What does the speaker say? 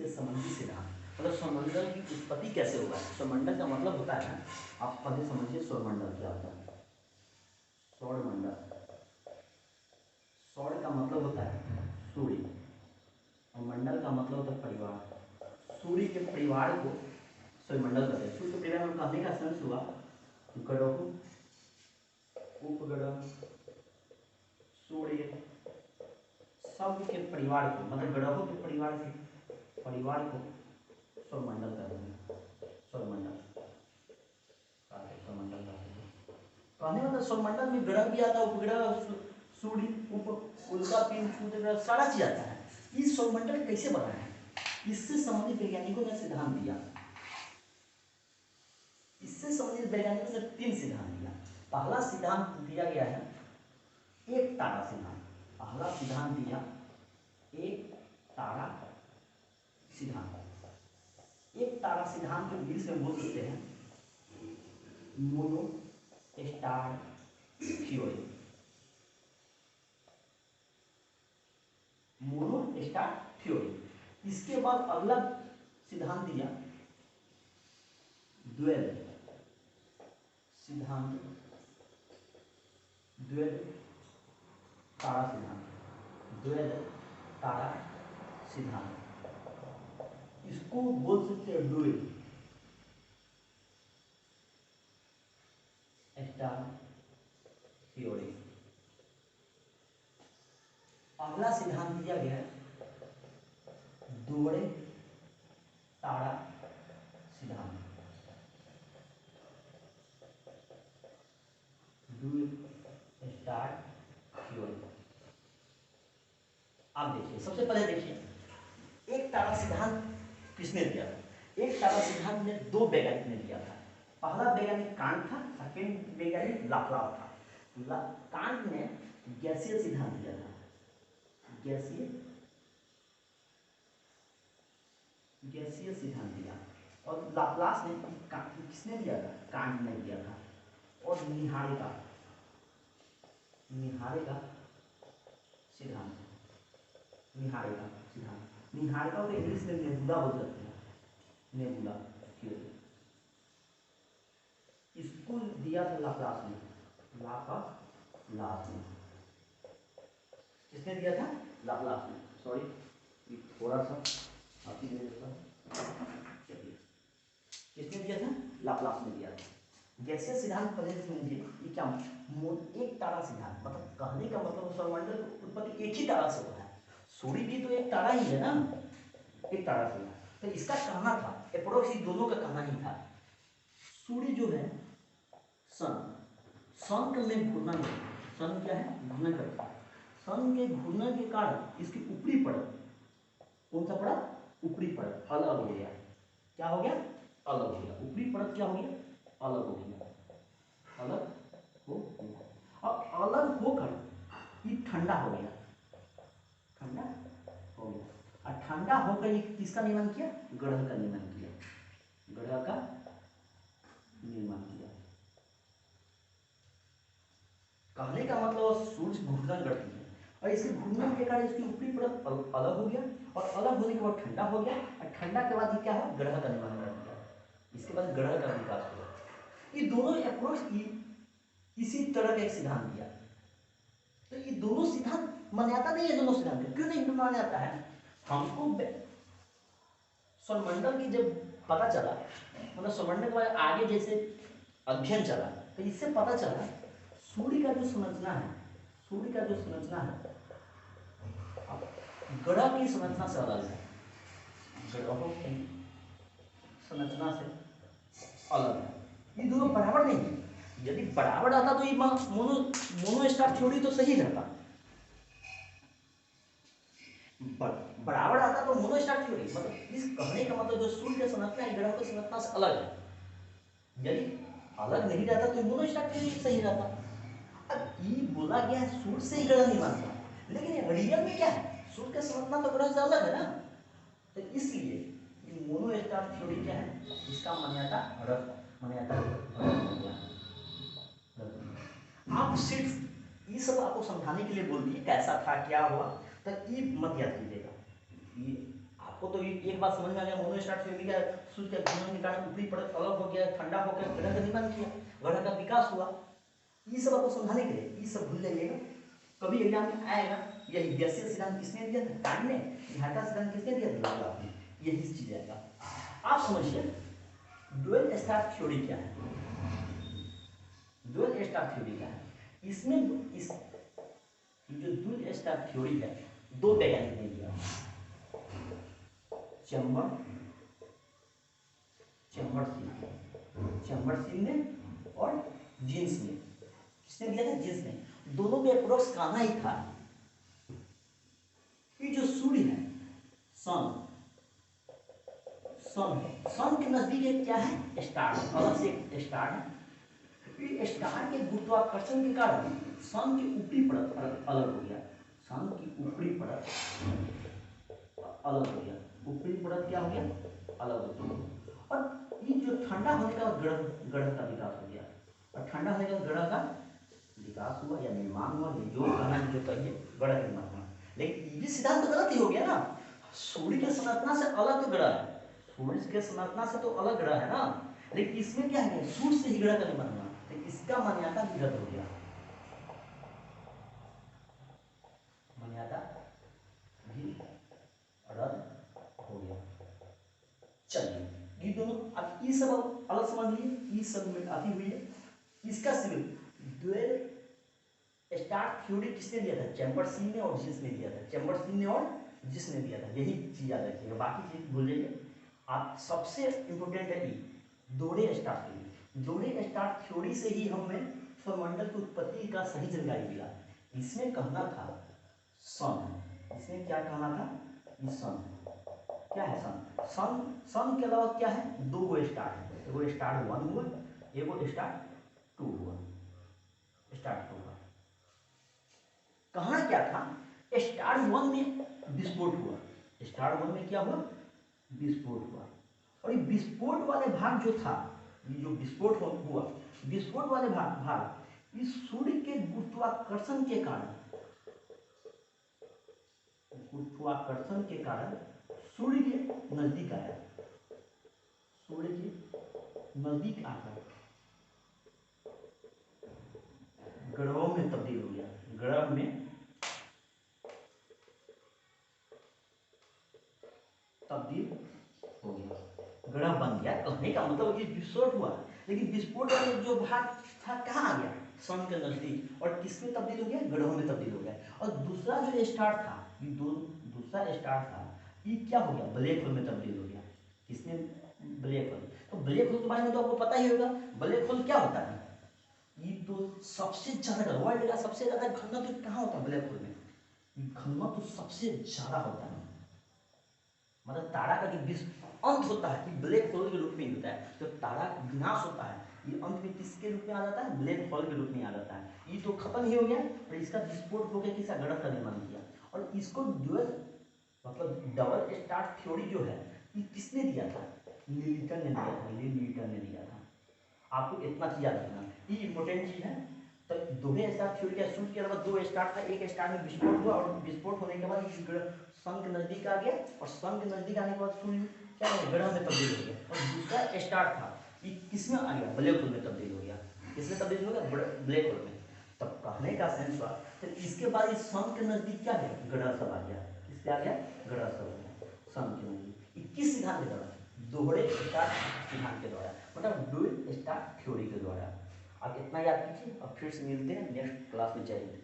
इसके संबंधी सिद्धांत, मतलब स्वरमंडल की उत्पत्ति कैसे होगा। स्वरमंडल का मतलब होता है, आप पहले समझिए स्वरमंडल क्या होता है। स्वरमंडल, स्वर का मतलब होता है सूर्य और मंडल का मतलब होता है परिवार। सूर्य के परिवार को स्वरमंडल कहते हैं। सूर्य के परिवार में कहने का सेंस हुआ ग्रहों, उपग्रह, सूर्य, सब के परिवार को, मतलब ग्रहों के परिवार को सौरमंडल कहते हैं। सौरमंडल कहने मतलब सौरमंडल में ग्रह भी आता है, उपग्रह, सूर्य, उल्का पिंड, क्षुद्र ग्रह, सारा चीज आता है। इस सौरमंडल कैसे बना है, इससे संबंधित वैज्ञानिकों ने सिद्धांत दिया। इससे संबंधित वैज्ञानिकों ने 3 सिद्धांत दिया। पहला सिद्धांत दिया गया है एक तारा सिद्धांत। पहला सिद्धांत दिया एक तारा सिद्धांत। एक तारा सिद्धांत को इंग्लिश में बोल सकते हैं mono star theory. Mono star theory. इसके बाद अगला सिद्धांत दिया द्वैध सिद्धांत, द्वैध तारा सिद्धांत, द्वैध तारा सिद्धांत। इसको बोल सकते हैं डुएल स्टार थ्योरी। अगला सिद्धांत दिया गया है दोहरे तारा सिद्धांत, डुएल स्टार थ्योरी। आप देखिए, सबसे पहले देखिए एक तारा सिद्धांत किसने दिया था। एक तारा सिद्धांत में 2 वैज्ञानिक ने दिया था। पहला वैज्ञानिक कांट था, सेकंड वैज्ञानिक लाप्लास था। कांट ने गैसीय सिद्धांत दिया था, गैसीय सिद्धांत दिया, और लाप्लास ने किसने दिया था, कांट ने दिया था। और निहारिका सिद्धांत, निहारिका को इंग्लिश में नेबुला बोल सकते हैं, नेबुला थ्योरी। इसको दिया था लाप्लास ने। किसने दिया था, लाप्लास ने। सॉरी थोड़ा सा आप ही दे देता हूं। किसने दिया था, लाप्लास ने दिया था। गैसीय सिद्धांत पहले समझिए ये क्या, एक तारा सिद्धांत, मतलब कहने का मतलब सौरमंडल की उत्पत्ति एक ही तारा से होता है। सूर्य भी तो एक तारा ही है ना, एक तारा से। तो इसका कहना था अप्रोक्स दोनों का कहना ही था, सूर्य जो है सन में घूर्णन करता है। सन क्या है, घूर्णन करता है। सन के घूर्णन के कारण इसकी ऊपरी परत, कौन सा परत, ऊपरी परत अलग हो गया। क्या हो गया, अलग हो गया। ऊपरी परत क्या हो गया, अलग हो गया, अलग हो गया। अब अलग होकर ये ठंडा हो गया, ठंडा हो गया। और ठंडा होकर ये किसका निर्माण किया, ग्रह का निर्माण किया, ग्रह का निर्माण किया। कहने का मतलब सूर्य घूर्णन करती है और इसके घूर्णन के कारण इसकी ऊपरी परत अलग हो गया, और अलग होने के बाद ठंडा हो गया, और ठंडा के बाद ये क्या है, ग्रह का निर्माण कर दिया। इसके बाद ग्रह का विकास हुआ। ये दोनों अप्रोच इसी तरह का एक सिद्धांत दिया। तो ये दोनों सिद्धांत मान्यता नहीं है, दोनों सिद्धांत क्यों नहीं मान्यता है। हमको सौरमंडल की जब पता चला, मतलब सौरमंडल के बाद आगे जैसे अध्ययन चला, तो इससे पता चला सूर्य का जो संरचना है, सूर्य का जो संरचना है ग्रह की संरचना से अलग है, ग्रहों की संरचना से अलग है। ये दोनों बराबर नहीं है। यदि बराबर आता तो ये मोनो स्टार थ्योरी तो सही रहता। बराबर आता तो मोनो स्टार थ्योरी, मतलब इस कहने का मतलब जो सूर्य की संरचना है ग्रहों की संरचना से अलग है। यदि अलग नहीं रहता तो मोनो स्टार थ्योरी सही रहता। अब ये बोला गया है सूर्य से ही ग्रह नहीं बनता, लेकिन रियल में क्या है, सूर्य का संरचना तो ग्रह से अलग है ना। तो इसलिए ये मोनो स्टार थ्योरी क्या है, इसका मान्यता आप सिर्फ ये सब आपको समझाने के लिए बोल दिए कैसा था क्या हुआ, तो ये मत याद कीजिएगा। ये आपको वो तो एक बात समझ में आ गया, मोनो स्टार थ्योरी का सूर्य के घूमने के कारण ऊपरी परत अलग हो गया, ठंडा हो गया, ग्रह का निर्माण किया, ग्रह का विकास हुआ। ये सब आपको समझाने के लिए, ये सब भूल जाइएगा, कभी एग्जाम में आएगा। यही गैसीय सिद्धांत किसने दिया था? टाइम ने। घाटा सिद्धांत किसने दिया था? लाप्लास ने। यही चीज आएगा। आप समझिए ड्यूअल स्टार थ्योरी क्या है? ड्यूअल स्टार थ्योरी क्या है? इसमें इस जो ड्यूअल स्टार थ्योरी है, दो वैज्ञानिक ने दिया, चैम्बर्स ने और जीन्स ने। किसने दिया था? जीन्स ने। दोनों में अप्रोक्स कहना ही था कि जो सूर्य है, सन के नजदीक एक क्या है? स्टार, अलग से एक स्टार है। स्टार के गुरुत्वाकर्षण के कारण सन की ऊपरी परत अलग हो गया, सन की ऊपरी परत अलग हो गया, ऊपरी परत क्या हो गया? अलग हो गया। और ये जो ठंडा होने का ग्रह का विकास हो गया, और ठंडा होने का ग्रह का विकास हुआ या निर्माण हुआ, जो कहना जो कहिए, ग्रह का निर्माण हुआ। लेकिन ये सिद्धांत तो गलत ही हो गया ना। सूर्य के संरचना से अलग तो ग्रह है, सूर्य के संरचना से तो अलग ग्रह है ना, लेकिन इसमें क्या है? सूर्य से ही ग्रह का निर्माण हुआ, तो इसका मान्यता भी रद्द हो गया, मान्यता भी रद्द हो गया। चलिए ये दोनों अब ये सब अलग समझ लीजिए, ये सब में आती हुई है। इसका सिर्फ ड्यूअल स्टार थ्योरी किसने दिया था? चैम्बर्स ने और जीन्स ने दिया था, चैम्बर्स ने और जीन्स ने दिया था। यही चीज याद रखिएगा, बाकी चीज भूल जाइए। आप सबसे इंपोर्टेंट है ये दोहरे स्टार थ्योरी। दोहरे स्टार थ्योरी से ही हमें सौरमंडल की उत्पत्ति का सही जानकारी मिला। इसमें कहना था सन, इसमें क्या कहना था? ये सन क्या है? सन के अलावा क्या है? दो गो स्टार है, एगो स्टार 1 हुआ, एगो स्टार 2 हुआ, स्टार 2 हुआ। कहना क्या था? स्टार 1 में विस्फोट हुआ, स्टार 1 में क्या हुआ? विस्फोट हुआ। और ये विस्फोट वाले भाग जो था, ये जो विस्फोट हुआ, विस्फोट वाले भाग इस सूर्य के गुरुत्वाकर्षण के कारण, गुरुत्वाकर्षण के कारण सूर्य के नजदीक आया, सूर्य के नजदीक आकर ग्रहों में तब्दील हो गया, ग्रह में तब्दील हो गया, ग्रह बन गया। कहने का मतलब ये विस्फोट हुआ, लेकिन विस्फोट वाले जो भाग था कहाँ आ गया? सन के नजदीक। और किसमें तब्दील हो गया? ग्रहों में तब्दील हो गया। और दूसरा जो स्टार था, ये दूसरा स्टार था, ये क्या हो गया? ब्लैक होल में तब्दील हो गया। किसमें? Black hole. तो ब्लैक होल के बारे में तो आपको पता ही होगा, ब्लैक होल क्या होता है? ये तो सबसे ज्यादा वर्ल्ड का सबसे ज्यादा घनत्व कहाँ होता है? ब्लैक होल में घनत्व सबसे ज्यादा होता है। मतलब तारा का जो अंत होता है ये ब्लैक होल के रूप में होता है। जब तारा विनाश होता है, ये अंत में किसके रूप में आ जाता है? ब्लैक होल के रूप में आ जाता है। ये तो खत्म ही हो गया, और इसका विस्फोट हो गया, किसी ग्रह का निर्माण किया। और इसको ड्यूअल मतलब डबल स्टार थ्योरी जो है, ये किसने दिया था? न्यूटन ने दिया था, न्यूटन ने दिया था। आपको इतना चीज याद रखना, ये इंपॉर्टेंट चीज है। तो दोहरे स्टार थ्योरी का सूर्य के अलावा दो स्टार था, एक स्टार में विस्फोट हुआ, और विस्फोट होने के बाद सन के नजदीक आ गया, और सन के नजदीक आने के बाद सूर्य क्या हो गया? ग्रह में तब्दील हो गया। और दूसरा स्टार था, ये किसमें आ गया? ब्लैक होल में तब्दील हो गया। किसमें तब्दील हो गया? ब्लैक होल में। तब कहने का सेंस हुआ, तो इसके बाद इस सन के नजदीक क्या है? ग्रह सब आ गया। किससे आ गया? ग्रह सब आ गया सन के नजदीक। किस सिद्धांत के द्वारा? दोहरे स्टार सिद्धांत के द्वारा, मतलब ड्यूअल स्टार थ्योरी के द्वारा। आप इतना याद कीजिए, अब फिर से मिलते हैं नेक्स्ट क्लास में। जय हिंद।